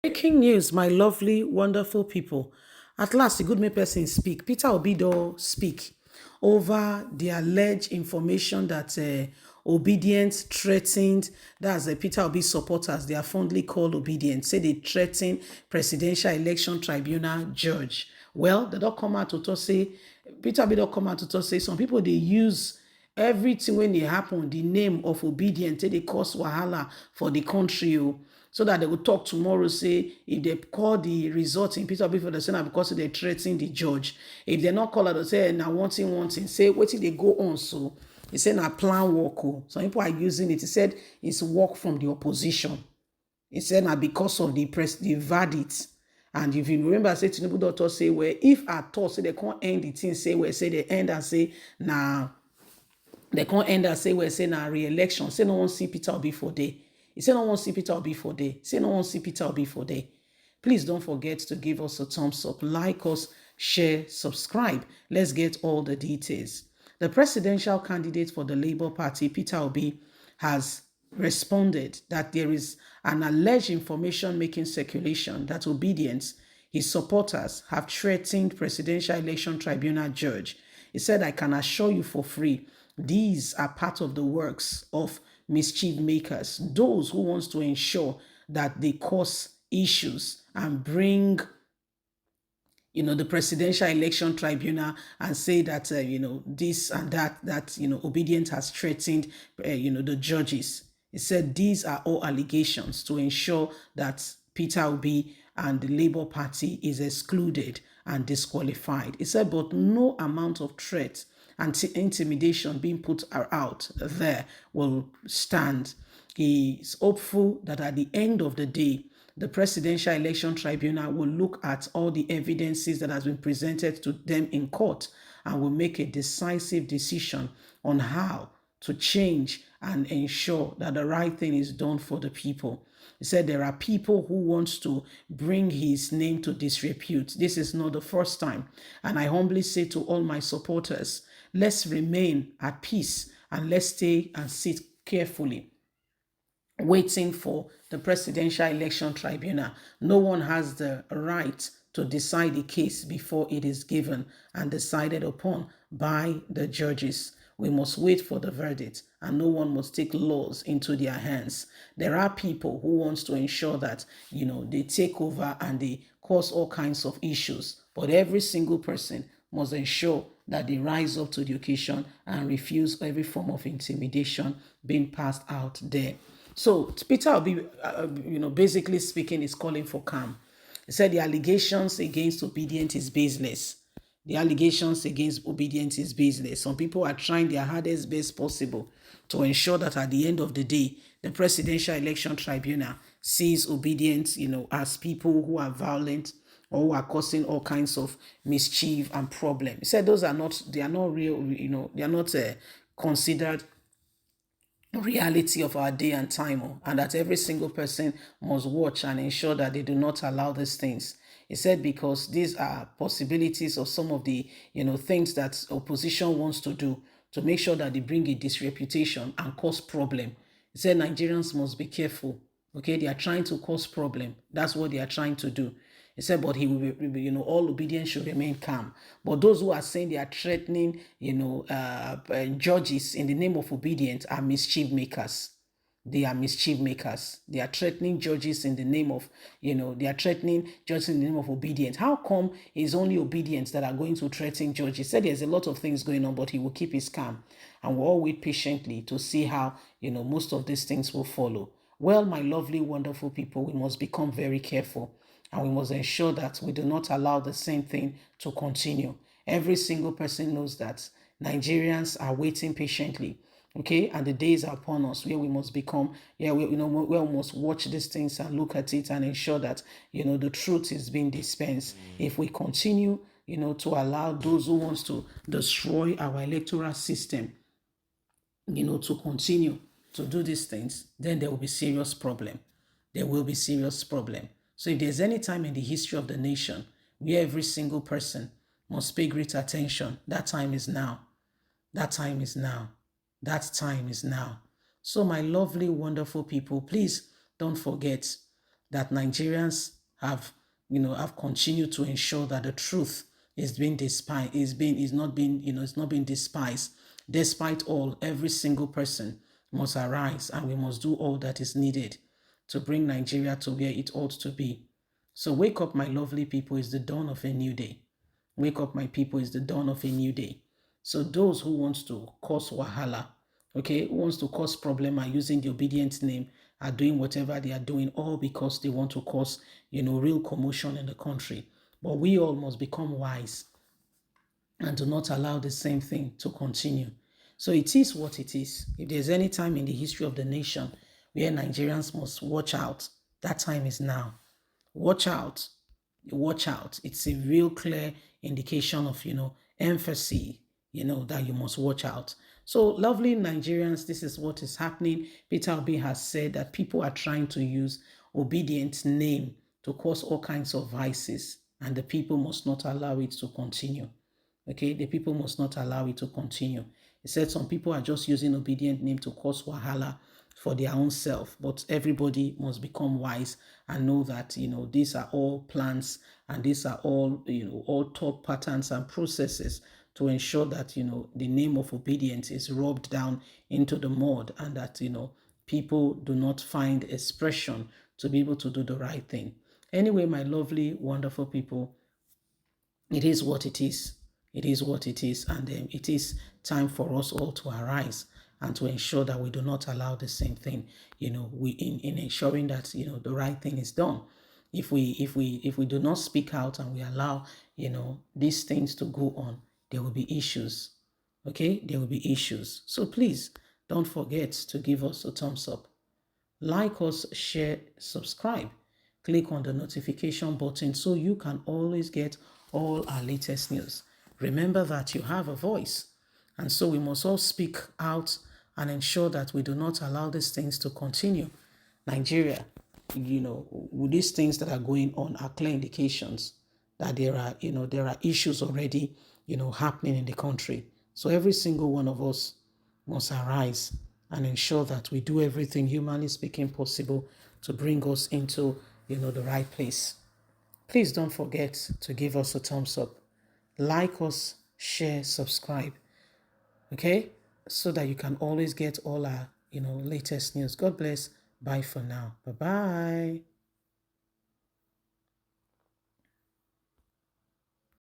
Breaking news, my lovely, wonderful people. At last, a good may person speak. Peter Obido speak over the alleged information that Obedient threatened, that's Peter Obi supporters, they are fondly called Obedient, say they threaten Presidential Election Tribunal judge. Well, they don't come out to talk say, Peter Obi don't come out to talk say, some people they use everything when they happen, the name of Obedient, they cause wahala for the country. So that they will talk tomorrow, say, if they call the result in Peter before the Senate because they threaten the judge. If they're not called, they'll say, now one thing, say, what till they go on so? He said, now plan work. Some people are using it. He said, it's work from the opposition. He said, now because of the verdict. And if you remember, I said, Tinubu doctor say, well, if at all, say they can't end the thing, say, well, say they end and say, now, they can't end and say, well, say, now, re-election. Say, no one see Peter Obi for day. He said, no one see Peter Obi for day. Say, no one see Peter Obi for day. Please don't forget to give us a thumbs up, like us, share, subscribe. Let's get all the details. The presidential candidate for the Labour Party, Peter Obi, has responded that there is an alleged information making circulation that Obedience, his supporters, have threatened Presidential Election Tribunal judge. He said, I can assure you for free, these are part of the works of mischief makers, those who wants to ensure that they cause issues and bring the presidential election tribunal and say that this and that Obedient has threatened the judges. He said these are all allegations to ensure that Peter Obi and the Labour Party is excluded and disqualified. He said, but no amount of threat and intimidation being put out there will stand. He is hopeful that at the end of the day, the Presidential Election Tribunal will look at all the evidences that has been presented to them in court and will make a decisive decision on how to change and ensure that the right thing is done for the people. He said there are people who want to bring his name to disrepute. This is not the first time. And I humbly say to all my supporters, let's remain at peace and let's stay and sit carefully waiting for the Presidential Election Tribunal. No one has the right to decide a case before it is given and decided upon by the judges. We must wait for the verdict, and no one must take laws into their hands. There are people who want to ensure that, they take over and they cause all kinds of issues. But every single person must ensure that they rise up to the occasion and refuse every form of intimidation being passed out there. So Peter Obi, basically speaking, is calling for calm. He said the allegations against Obedient is baseless. The allegations against Obedient is baseless. Some people are trying their hardest best possible to ensure that at the end of the day, the Presidential Election Tribunal sees Obedient, as people who are violent or who are causing all kinds of mischief and problem. He said they are not real, they are not considered reality of our day and time, and that every single person must watch and ensure that they do not allow these things. He said because these are possibilities of some of the things that opposition wants to do to make sure that they bring a disreputation and cause problem. He said Nigerians must be careful. Okay, they are trying to cause problem. That's what they are trying to do. He said, but he will be, all obedience should remain calm. But those who are saying they are threatening, judges in the name of obedience are mischief makers. They are mischief makers. They are threatening judges in the name of, they are threatening judges in the name of obedience. How come it's only obedience that are going to threaten judges? He said there's a lot of things going on, but he will keep his calm. And we'll all wait patiently to see how, most of these things will follow. Well, my lovely, wonderful people, we must become very careful. And we must ensure that we do not allow the same thing to continue. Every single person knows that Nigerians are waiting patiently. Okay, and the days are upon us where we must become, we must watch these things and look at it and ensure that, the truth is being dispensed. If we continue, to allow those who wants to destroy our electoral system, to continue to do these things, then there will be serious problem. There will be serious problem. So if there's any time in the history of the nation where every single person must pay great attention, that time is now. That time is now. That time is now. So my lovely, wonderful people, please don't forget that Nigerians have, have continued to ensure that the truth is being despised, is not being, it's not being despised. Despite all, every single person must arise, and we must do all that is needed to bring Nigeria to where it ought to be. So wake up, my lovely people, is the dawn of a new day. Wake up, my people, is the dawn of a new day. So those who want to cause wahala, okay, who wants to cause problem, are using the Obiedient name, are doing whatever they are doing, all because they want to cause, real commotion in the country. But we all must become wise and do not allow the same thing to continue. So it is what it is. If there's any time in the history of the nation where Nigerians must watch out, that time is now. Watch out. Watch out. It's a real clear indication of, emphasis, that you must watch out. So, lovely Nigerians, this is what is happening. Peter Obi has said that people are trying to use Obiedient name to cause all kinds of vices, and the people must not allow it to continue. Okay, the people must not allow it to continue. He said some people are just using Obiedient name to cause wahala for their own self, but everybody must become wise and know that, these are all plans, and these are all, all thought patterns and processes to ensure that, the name of Obiedient is rubbed down into the mud, and that, people do not find expression to be able to do the right thing. Anyway, my lovely, wonderful people, it is what it is. It is what it is. And it is time for us all to arise and to ensure that we do not allow the same thing, in ensuring that, the right thing is done. If we do not speak out and we allow, these things to go on, there will be issues. Okay? There will be issues. So please don't forget to give us a thumbs up. Like us, share, subscribe. Click on the notification button so you can always get all our latest news. Remember that you have a voice, and so we must all speak out and ensure that we do not allow these things to continue. Nigeria, with these things that are going on are clear indications that there are issues already, happening in the country. So every single one of us must arise and ensure that we do everything humanly speaking possible to bring us into, the right place. Please don't forget to give us a thumbs up. Like us, share, subscribe. Okay? So that you can always get all our, latest news. God bless. Bye for now. Bye-bye.